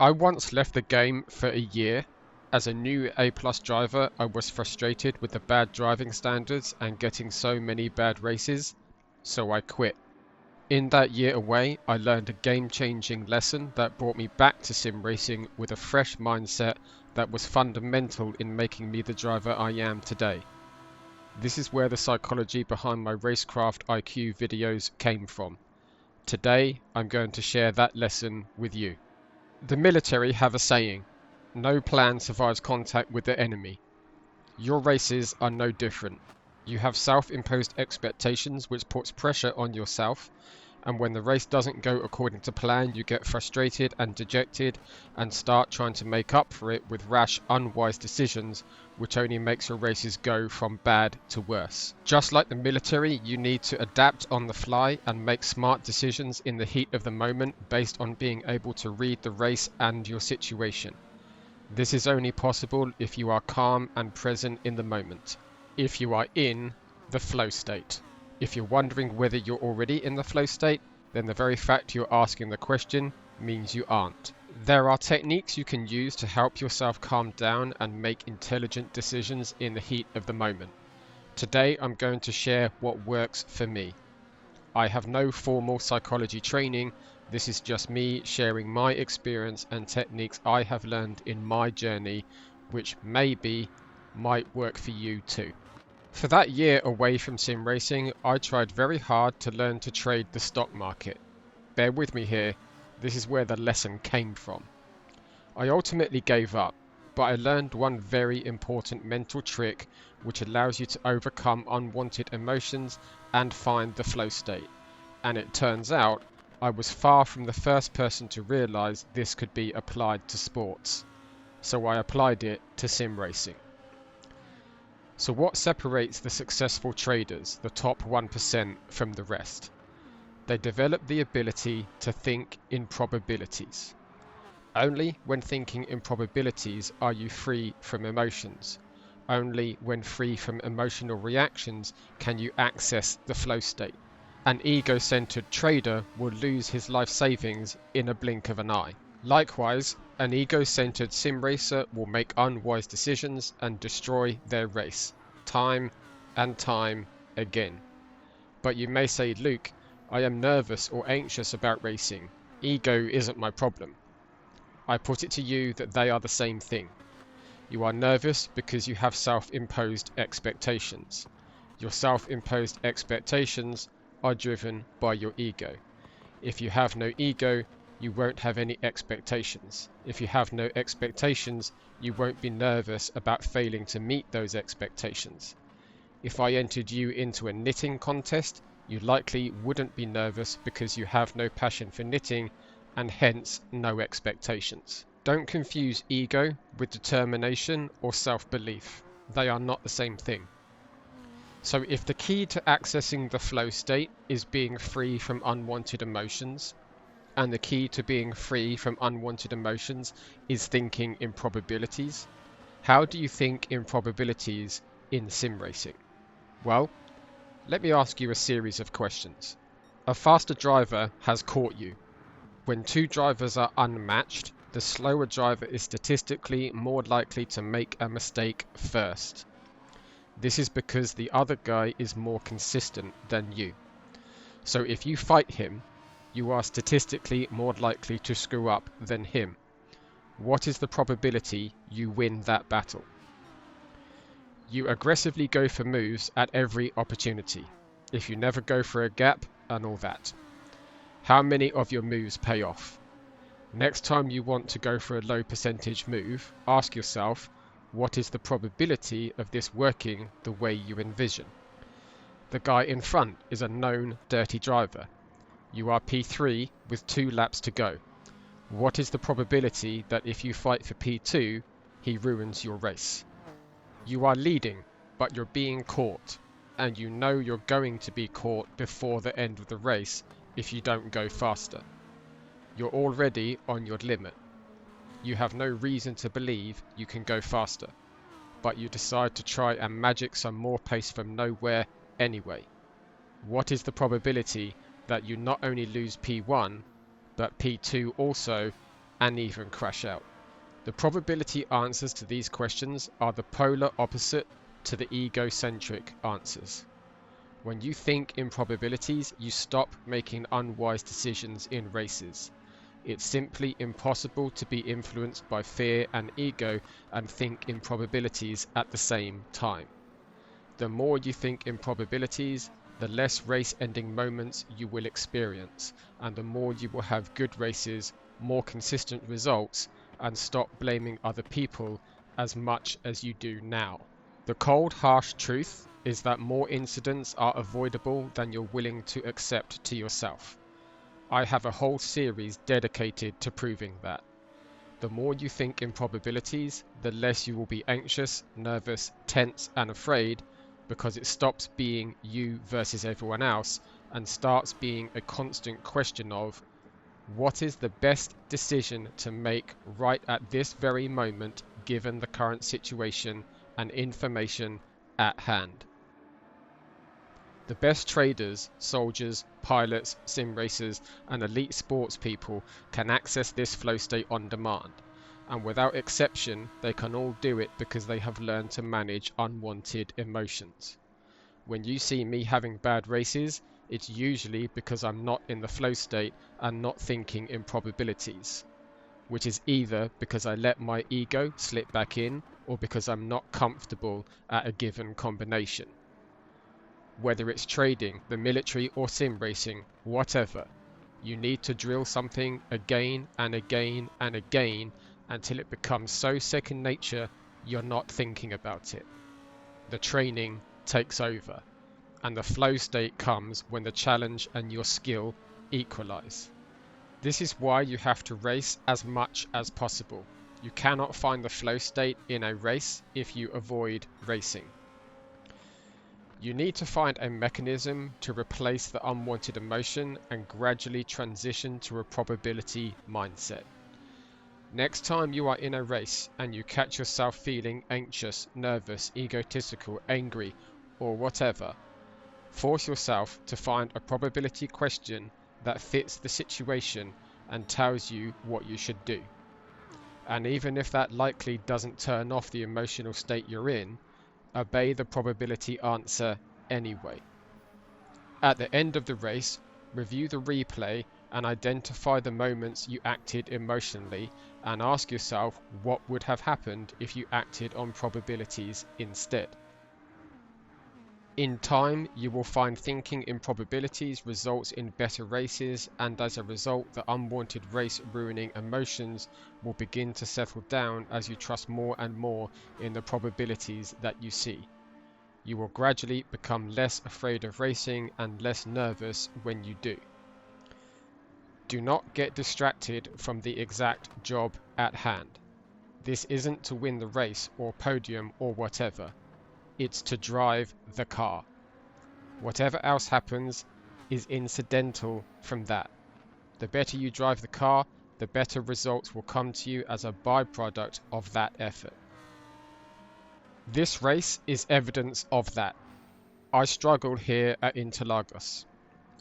I once left the game for a year. As a new A+ driver, I was frustrated with the bad driving standards and getting so many bad races, so I quit. In that year away, I learned a game-changing lesson that brought me back to sim racing with a fresh mindset that was fundamental in making me the driver I am today. This is where the psychology behind my Racecraft IQ videos came from. Today, I'm going to share that lesson with you. The military have a saying, no plan survives contact with the enemy. Your races are no different. You have self-imposed expectations which puts pressure on yourself, and when the race doesn't go according to plan, you get frustrated and dejected and start trying to make up for it with rash, unwise decisions, which only makes your races go from bad to worse. Just like the military, you need to adapt on the fly and make smart decisions in the heat of the moment based on being able to read the race and your situation. This is only possible if you are calm and present in the moment, if you are in the flow state. If you're wondering whether you're already in the flow state, then the very fact you're asking the question means you aren't. There are techniques you can use to help yourself calm down and make intelligent decisions in the heat of the moment. Today I'm going to share what works for me. I have no formal psychology training. This is just me sharing my experience and techniques I have learned in my journey, which maybe might work for you too. For that year away from sim racing, I tried very hard to learn to trade the stock market. Bear with me here, this is where the lesson came from. I ultimately gave up, but I learned one very important mental trick which allows you to overcome unwanted emotions and find the flow state. And it turns out, I was far from the first person to realize this could be applied to sports. So I applied it to sim racing. So what separates the successful traders, the top 1%, from the rest? They develop the ability to think in probabilities. Only when thinking in probabilities are you free from emotions. Only when free from emotional reactions can you access the flow state. An ego-centered trader will lose his life savings in a blink of an eye. Likewise, an ego-centered sim racer will make unwise decisions and destroy their race, time and time again. But you may say, Luke, I am nervous or anxious about racing. Ego isn't my problem. I put it to you that they are the same thing. You are nervous because you have self-imposed expectations. Your self-imposed expectations are driven by your ego. If you have no ego, you won't have any expectations. If you have no expectations, you won't be nervous about failing to meet those expectations. If I entered you into a knitting contest, you likely wouldn't be nervous because you have no passion for knitting and hence no expectations. Don't confuse ego with determination or self-belief. They are not the same thing. So if the key to accessing the flow state is being free from unwanted emotions, and the key to being free from unwanted emotions is thinking in probabilities, how do you think in probabilities in sim racing? Well, let me ask you a series of questions. A faster driver has caught you. When two drivers are unmatched, the slower driver is statistically more likely to make a mistake first. This is because the other guy is more consistent than you. So if you fight him, you are statistically more likely to screw up than him. What is the probability you win that battle? You aggressively go for moves at every opportunity, if you never go for a gap and all that. How many of your moves pay off? Next time you want to go for a low percentage move, ask yourself, what is the probability of this working the way you envision? The guy in front is a known dirty driver. You are P3 with 2 laps to go. What is the probability that if you fight for P2, he ruins your race? You are leading, but you're being caught, and you know you're going to be caught before the end of the race if you don't go faster. You're already on your limit. You have no reason to believe you can go faster, but you decide to try and magic some more pace from nowhere anyway. What is the probability that you not only lose P1, but P2 also, and even crash out. The probability answers to these questions are the polar opposite to the egocentric answers. When you think in probabilities, you stop making unwise decisions in races. It's simply impossible to be influenced by fear and ego and think in probabilities at the same time. The more you think in probabilities, the less race-ending moments you will experience, and the more you will have good races, more consistent results, and stop blaming other people as much as you do now. The cold, harsh truth is that more incidents are avoidable than you're willing to accept to yourself. I have a whole series dedicated to proving that. The more you think in probabilities, the less you will be anxious, nervous, tense, and afraid, because it stops being you versus everyone else and starts being a constant question of, what is the best decision to make right at this very moment given the current situation and information at hand? The best traders, soldiers, pilots, sim racers, and elite sports people can access this flow state on demand, and without exception, they can all do it because they have learned to manage unwanted emotions. When you see me having bad races, it's usually because I'm not in the flow state and not thinking in probabilities, which is either because I let my ego slip back in or because I'm not comfortable at a given combination. Whether it's trading, the military, or sim racing, whatever, you need to drill something again and again and again until it becomes so second nature you're not thinking about it. The training takes over, and the flow state comes when the challenge and your skill equalize. This is why you have to race as much as possible. You cannot find the flow state in a race if you avoid racing. You need to find a mechanism to replace the unwanted emotion and gradually transition to a probability mindset. Next time you are in a race and you catch yourself feeling anxious, nervous, egotistical, angry, or whatever, force yourself to find a probability question that fits the situation and tells you what you should do. And even if that likely doesn't turn off the emotional state you're in, obey the probability answer anyway. At the end of the race, review the replay and identify the moments you acted emotionally and ask yourself what would have happened if you acted on probabilities instead. In time, you will find thinking in probabilities results in better races, and as a result, the unwanted race-ruining emotions will begin to settle down as you trust more and more in the probabilities that you see. You will gradually become less afraid of racing and less nervous when you do. Do not get distracted from the exact job at hand. This isn't to win the race or podium or whatever. It's to drive the car. Whatever else happens is incidental from that. The better you drive the car, the better results will come to you as a byproduct of that effort. This race is evidence of that. I struggled here at Interlagos.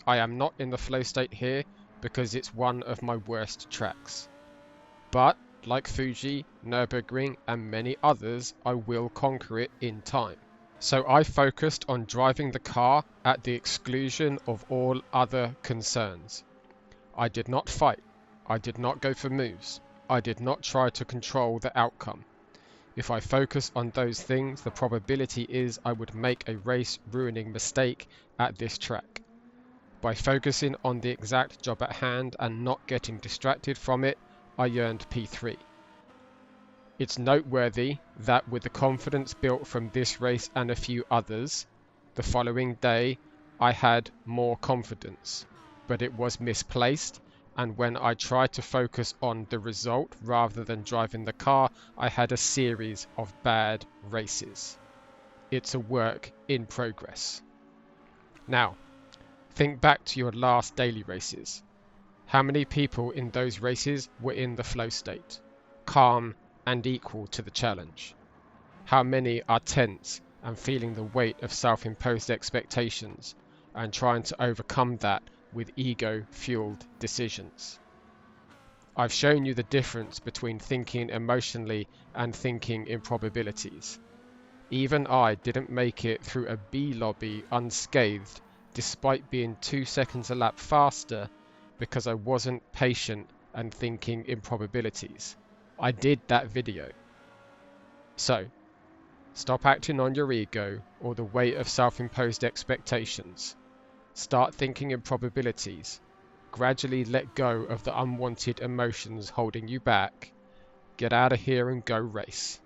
I am not in the flow state here because it's one of my worst tracks. But, like Fuji, Nürburgring and many others, I will conquer it in time. So I focused on driving the car at the exclusion of all other concerns. I did not fight. I did not go for moves. I did not try to control the outcome. If I focus on those things, the probability is I would make a race-ruining mistake at this track. By focusing on the exact job at hand and not getting distracted from it, I earned P3. It's noteworthy that with the confidence built from this race and a few others, the following day I had more confidence, but it was misplaced, and when I tried to focus on the result rather than driving the car, I had a series of bad races. It's a work in progress. Now, think back to your last daily races. How many people in those races were in the flow state, calm and equal to the challenge? How many are tense and feeling the weight of self-imposed expectations and trying to overcome that with ego-fueled decisions? I've shown you the difference between thinking emotionally and thinking in probabilities. Even I didn't make it through a B lobby unscathed despite being 2 seconds a lap faster because I wasn't patient and thinking in probabilities. I did that video. So, stop acting on your ego or the weight of self-imposed expectations. Start thinking in probabilities. Gradually let go of the unwanted emotions holding you back. Get out of here and go race.